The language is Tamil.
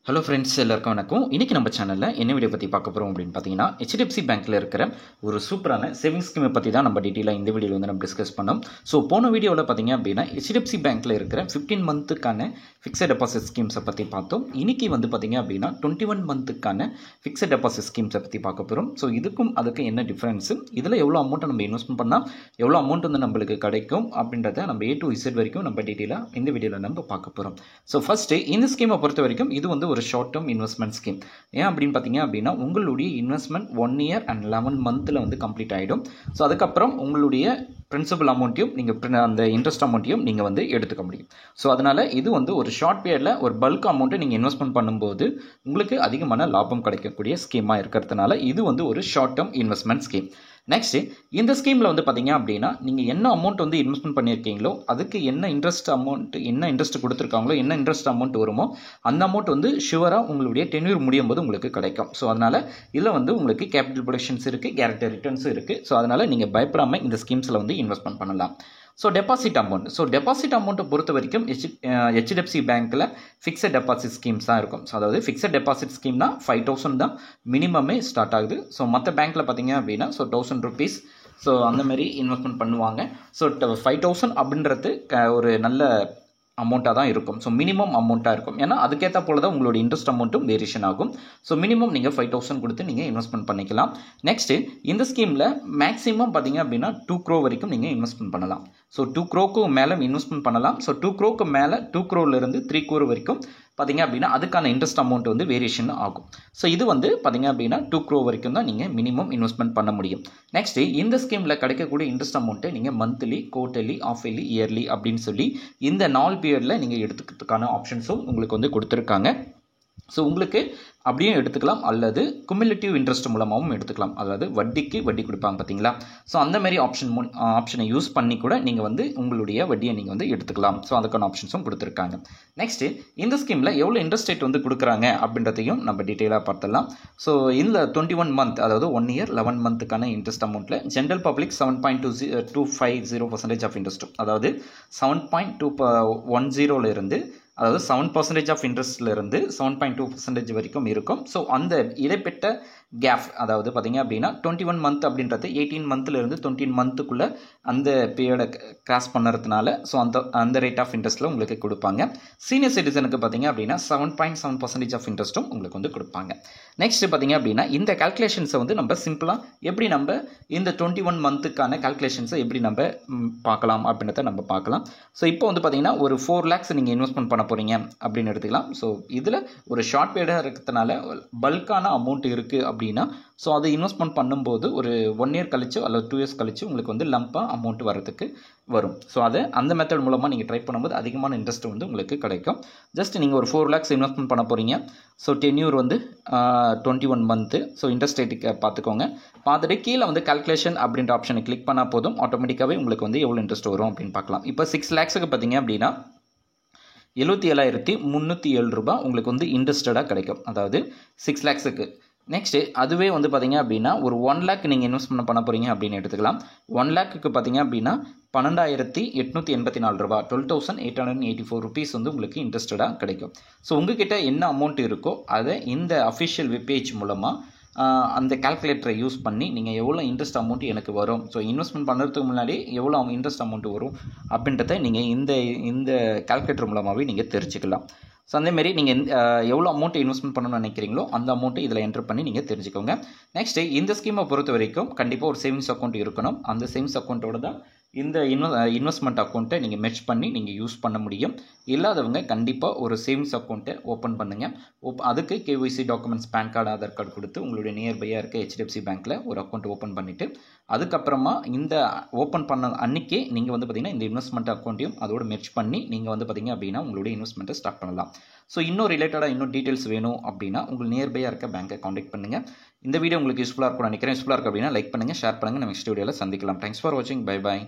ஹலோ ஃப்ரெண்ட்ஸ், எல்லாருக்கும் வணக்கம். இன்றைக்கி நம்ம சேனலில் என்ன வீடியோ பற்றி பார்க்க போகிறோம் அப்படின்னு பார்த்தீங்கன்னா, HDFC பேங்க்கில் இருக்கிற ஒரு சூப்பரான சேவிங்ஸ் ஸ்கீமை பற்றி தான் நம்ம டீட்டெயிலாக இந்த வீடியோவில் வந்து நம்ம டிஸ்கஸ் பண்ணோம். ஸோ போன வீடியோவில் பார்த்தீங்க அப்படின்னா HDFC பேங்க்கில் இருக்கிற 15 மந்த்துக்கான ஃபிக்ஸட் டெபாசிட் ஸ்கீம்ஸை பற்றி பார்த்தோம். இன்றைக்கி வந்து பார்த்தீங்க அப்படின்னா 21 மந்த்துக்கான ஃபிக்ஸட் டெபாசிட் ஸ்கீம்ஸை பற்றி பார்க்க போகிறோம். ஸோ இதுக்கும் அதுக்கும் என்ன டிஃப்ரென்ஸு, இதில் எவ்வளோ அமௌண்ட்டை நம்ம இன்வெஸ்ட்மெண்ட் பண்ணால் எவ்வளோ அமௌண்ட் வந்து நம்மளுக்கு கிடைக்கும் அப்படின்றத நம்ம A to Z வரைக்கும் நம்ம டீட்டெயிலாக இந்த வீடியோவில் நம்ம பார்க்க போகிறோம். ஸோ ஃபஸ்ட்டு இந்த ஸ்கீமை பொறுத்த வரைக்கும் இது வந்து ஒரு ஷார்ட் டேர்ம் இன்வெஸ்ட்மெண்ட் ஸ்கீம். ஏன் அப்படின்னு பார்த்தீங்க அப்படின்னா உங்களுடைய இன்வெஸ்ட்மெண்ட் 1 year and 11 monthல வந்து கம்ப்ளீட் ஆகிடும். ஸோ அதுக்கப்புறம் உங்களுடைய பிரின்சிபல் அமௌண்ட்டையும் நீங்கள் அந்த இன்ட்ரெஸ்ட் அமௌண்ட்டையும் நீங்கள் வந்து எடுத்துக்க முடியும். ஸோ அதனால் இது வந்து ஒரு ஷார்ட் பீரியடில் ஒரு பல்க் அமௌண்ட்டை நீங்கள் இன்வெஸ்ட்மெண்ட் பண்ணும்போது உங்களுக்கு அதிகமான லாபம் கிடைக்கக்கூடிய ஸ்கீமாக இருக்கிறதுனால இது வந்து ஒரு short term investment scheme. Next இந்த ஸ்கீமில் வந்து பார்த்தீங்க அப்படின்னா நீங்கள் என்ன அமௌண்ட் வந்து இன்வெஸ்ட்மெண்ட் பண்ணியிருக்கீங்களோ அதுக்கு என்ன இன்ட்ரெஸ்ட் கொடுத்துருக்காங்களோ என்ன இன்ட்ரெஸ்ட் அமௌண்ட் வருமோ அந்த அமௌண்ட் வந்து ஷுவராக உங்களுடைய டென்யூர் முடியும் போது உங்களுக்கு கிடைக்கும். ஸோ அதனால் இதில் வந்து உங்களுக்கு கேபிட்டல் ப்ரொடக்ஷன்ஸ் இருக்குது, கேரண்டி ரிட்டர்ன்ஸும் இருக்குது. ஸோ அதனால் நீங்கள் பயப்படாமல் இந்த ஸ்கீம்ஸில் வந்து இன்வெஸ்ட்மெண்ட் பண்ணலாம். ஸோ டெபாசிட் அமௌண்ட்டை பொறுத்த வரைக்கும் HDFC பேங்க்கில் ஃபிக்ஸட் டெபாசிட் ஸ்கீம்ஸ் தான் இருக்கும். ஸோ அதாவது ஃபிக்ஸட் டெபாசிட் ஸ்கீம்னா 5,000 தான் மினிமமே ஸ்டார்ட் ஆகுது. ஸோ மற்ற பேங்க்கில் பார்த்தீங்க அப்படின்னா ₹1,000 ஸோ அந்த மாதிரி இன்வெஸ்ட்மெண்ட் பண்ணுவாங்க. ஸோ 5,000 அப்படின்றது ஒரு நல்ல அமௌண்ட்டாக தான் இருக்கும். ஸோ மினிமம் அமௌண்ட்டாக இருக்கும். ஏன்னா அதுக்கேற்ற போல தான் உங்களோட இன்ட்ரெஸ்ட் அமௌண்ட்டும் வேரியேஷன் ஆகும். ஸோ மினிமம் நீங்கள் 5,000 கொடுத்து நீங்கள் இன்வெஸ்ட்மெண்ட் பண்ணிக்கலாம். நெக்ஸ்ட்டு இந்த ஸ்கீமில் மேக்ஸிமம் பார்த்தீங்க அப்படின்னா 2 crore வரைக்கும் நீங்கள் இன்வெஸ்ட்மெண்ட் பண்ணலாம். ஸோ 2 crore மேலே இன்வெஸ்ட்மெண்ட் பண்ணலாம். ஸோ 2 crore மேலே 2 crore 3 crore வரைக்கும் பார்த்தீங்க அப்படின்னா அதுக்கான இன்ட்ரெஸ்ட் அமௌண்ட் வந்து வேரியேஷன் ஆகும். ஸோ இது வந்து பார்த்தீங்க அப்படின்னா 2 crore வரைக்கும் தான் நீங்கள் மினிமம் இன்வெஸ்ட்மெண்ட் பண்ண முடியும். நெக்ஸ்ட்டு இந்த ஸ்கீமில் கிடைக்கக்கூடிய இன்ட்ரெஸ்ட் அமௌண்ட்டை நீங்கள் monthly, quarterly, half yearly, yearly அப்படின்னு சொல்லி இந்த 4 பீரியடில் நீங்கள் எடுத்துக்கிறதுக்கான ஆப்ஷன்ஸும் உங்களுக்கு வந்து கொடுத்துருக்காங்க. ஸோ உங்களுக்கு அப்படியும் எடுத்துக்கலாம் அல்லது குமுலேட்டிவ் இன்ட்ரெஸ்ட் மூலமாகவும் எடுத்துக்கலாம். அதாவது வட்டிக்கு வட்டி கொடுப்பாங்க பார்த்தீங்களா. ஸோ அந்த மாதிரி ஆப்ஷனை யூஸ் பண்ணி கூட நீங்கள் வந்து உங்களுடைய வட்டியை நீங்கள் வந்து எடுத்துக்கலாம். ஸோ அதுக்கான ஆப்ஷன்ஸும் கொடுத்துருக்காங்க. நெக்ஸ்ட்டு இந்த ஸ்கீமில் எவ்வளோ இன்ட்ரெஸ்ட் ரேட் வந்து கொடுக்குறாங்க அப்படின்றதையும் நம்ம டீட்டெயிலாக பார்த்துடலாம். ஸோ இந்த 21 month அதாவது 1 year 11 monthக்கான இன்ட்ரெஸ்ட் அமௌண்ட்டில் ஜென்ரல் பப்ளிக் 7.250% ஆஃப் இன்ட்ரெஸ்ட், அதாவது 7.210 இருந்து அதாவது 7% ஆஃப் இன்ட்ரெஸ்ட்லேருந்து 7.2% வரைக்கும் இருக்கும். ஸோ அந்த இடைப்பட்ட கேப் அதாவது பார்த்தீங்க அப்படின்னா 21 month அப்படின்றது 18 monthலேருந்து 20 monthக்குள்ளே அந்த பீரியடை கிராஸ் பண்ணுறதுனால ஸோ அந்த ரேட் ஆஃப் இன்ட்ரெஸ்ட்டில் உங்களுக்கு கொடுப்பாங்க. சீனியர் சிட்டிசனுக்கு பார்த்தீங்க அப்படின்னா 7.7% ஆஃப் இன்ட்ரெஸ்ட்டும் உங்களுக்கு வந்து கொடுப்பாங்க. நெக்ஸ்ட் பார்த்தீங்க அப்படின்னா இந்த கால்குலேஷன்ஸை வந்து நம்ம சிம்பிளாக எப்படி நம்ம இந்த 21 monthக்கான கால்குலேஷன்ஸை எப்படி நம்ம பார்க்கலாம் அப்படின்றத நம்ம பார்க்கலாம். ஸோ இப்போ வந்து பார்த்தீங்கன்னா ஒரு 4 lakhs நீங்கள் இன்வெஸ்ட்மெண்ட் பண்ண போகிறீங்க அப்படின்னு எடுத்துக்கலாம். ஸோ இதில் ஒரு ஷார்ட் பீரியடாக இருக்கிறதுனால பல்கான அமௌண்ட் இருக்குது அப்படின்னா ஸோ அதை இன்வெஸ்ட்மெண்ட் பண்ணும்போது ஒரு 1 year கழிச்சு அல்லது 2 years கழிச்சு உங்களுக்கு வந்து லம்பாக அமௌண்ட் வரதுக்கு வரும். ஸோ அதை அந்த மெத்தட் மூலமாக நீங்கள் ட்ரை பண்ணும்போது அதிகமான இன்ட்ரெஸ்ட் வந்து உங்களுக்கு கிடைக்கும். ஜஸ்ட் நீங்கள் ஒரு 4 lakhs இன்வெஸ்ட்மெண்ட் பண்ண போகிறீங்க. ஸோ டென்யூர் வந்து 21 month. ஸோ இன்ட்ரெஸ்ட் ரேட்டுக்கு பார்த்துக்கோங்க. பார்த்துட்டு கீழே வந்து கால்குலேஷன் அப்படின்ற ஆப்ஷனை கிளிக் பண்ணால் போதும், ஆட்டோமேட்டிக்காகவே உங்களுக்கு வந்து எவ்வளோ இன்ட்ரெஸ்ட் வரும் அப்படின்னு பார்க்கலாம். இப்போ 6 lakhsக்கு பார்த்தீங்க அப்படின்னா 77,307 ரூபாய் உங்களுக்கு வந்து இன்ட்ரெஸ்டடாக கிடைக்கும். அதாவது 6 lakhsக்கு. நெக்ஸ்ட்டு அதுவே வந்து பார்த்தீங்க அப்படின்னா ஒரு 1 lakh நீங்கள் இன்வெஸ்ட்மெண்ட் பண்ண போகிறீங்க அப்படின்னு எடுத்துக்கலாம். 1 lakhக்கு பார்த்தீங்க அப்படின்னா 12,884 ரூபாய், 12,884 rupees வந்து உங்களுக்கு இன்ட்ரெஸ்டடாக கிடைக்கும். ஸோ உங்ககிட்ட என்ன அமௌண்ட் இருக்கோ அதை இந்த அஃபிஷியல் வெப்பேஜ் மூலமாக அந்த கால்குலேட்டரை யூஸ் பண்ணி நீங்கள் எவ்வளோ இன்ட்ரெஸ்ட் அமௌண்ட் எனக்கு வரும், ஸோ இன்வெஸ்ட்மெண்ட் பண்ணுறதுக்கு முன்னாடி எவ்வளோ இன்ட்ரெஸ்ட் அமௌண்ட் வரும் அப்படின்றத நீங்கள் இந்த கால்குலேட்டர் மூலமாகவே நீங்கள் தெரிஞ்சுக்கலாம். ஸோ அதேமாரி நீங்கள் எவ்வளோ அமௌண்ட் இன்வெஸ்ட்மெண்ட் பண்ணணும்னு நினைக்கிறீங்களோ அந்த அமௌண்ட்டு இதில் என்ட்ரு பண்ணி நீங்கள் தெரிஞ்சுக்கோங்க. நெக்ஸ்ட்டு இந்த ஸ்கீமை பொறுத்த வரைக்கும் கண்டிப்பாக ஒரு சேவிங்ஸ் அக்கௌண்ட் இருக்கணும். அந்த சேவிங்ஸ் அக்கௌண்ட்டோட தான் இந்த இன்வெஸ்ட்மெண்ட் அக்கௌண்ட்டை நீங்கள் மெர்ஜ் பண்ணி நீங்கள் யூஸ் பண்ண முடியும். இல்லாதவங்க கண்டிப்பாக ஒரு சேவிங்ஸ் அக்கௌண்ட்டை ஓப்பன் பண்ணுங்கள். அதுக்கு KYC documents, PAN card, Aadhaar card கொடுத்து உங்களுடைய நியர்பையாக இருக்க HDFC பேங்க்கில் ஒரு அக்கௌண்ட் ஓப்பன் பண்ணிவிட்டு அதுக்கப்புறமா இந்த ஓப்பன் பண்ண அன்றைக்கே நீங்கள் வந்து பார்த்திங்கன்னா இந்த இன்வெஸ்ட்மெண்ட் அக்கௌண்ட்டையும் அதோடு மெர்ஜ் பண்ணி நீங்கள் வந்து பார்த்திங்க அப்படின்னா உங்களுடைய இன்வெஸ்ட்மெண்ட்டை ஸ்டார்ட் பண்ணலாம். ஸோ இன்னும் ரிலேட்டடாக இன்னும் டீட்டெயில்ஸ் வேணும் அப்படின்னா உங்கள் நியர்பையாக இருக்க பேங்க்கை காண்டாக்ட் பண்ணுங்கள். இந்த வீடியோ உங்களுக்கு யூஸ்ஃபுல்லாக இருக்கும்னு நினைக்கிறேன். யூஸ்ஃபுல்லாக இருக்குது அப்படின்னா லைக் பண்ணுங்கள், ஷேர் பண்ணுங்கள். நம்ம நெக்ஸ்ட் வீடியோவில் சந்திக்கலாம். தேங்க்ஸ் ஃபார் வாட்சிங். Bye bye.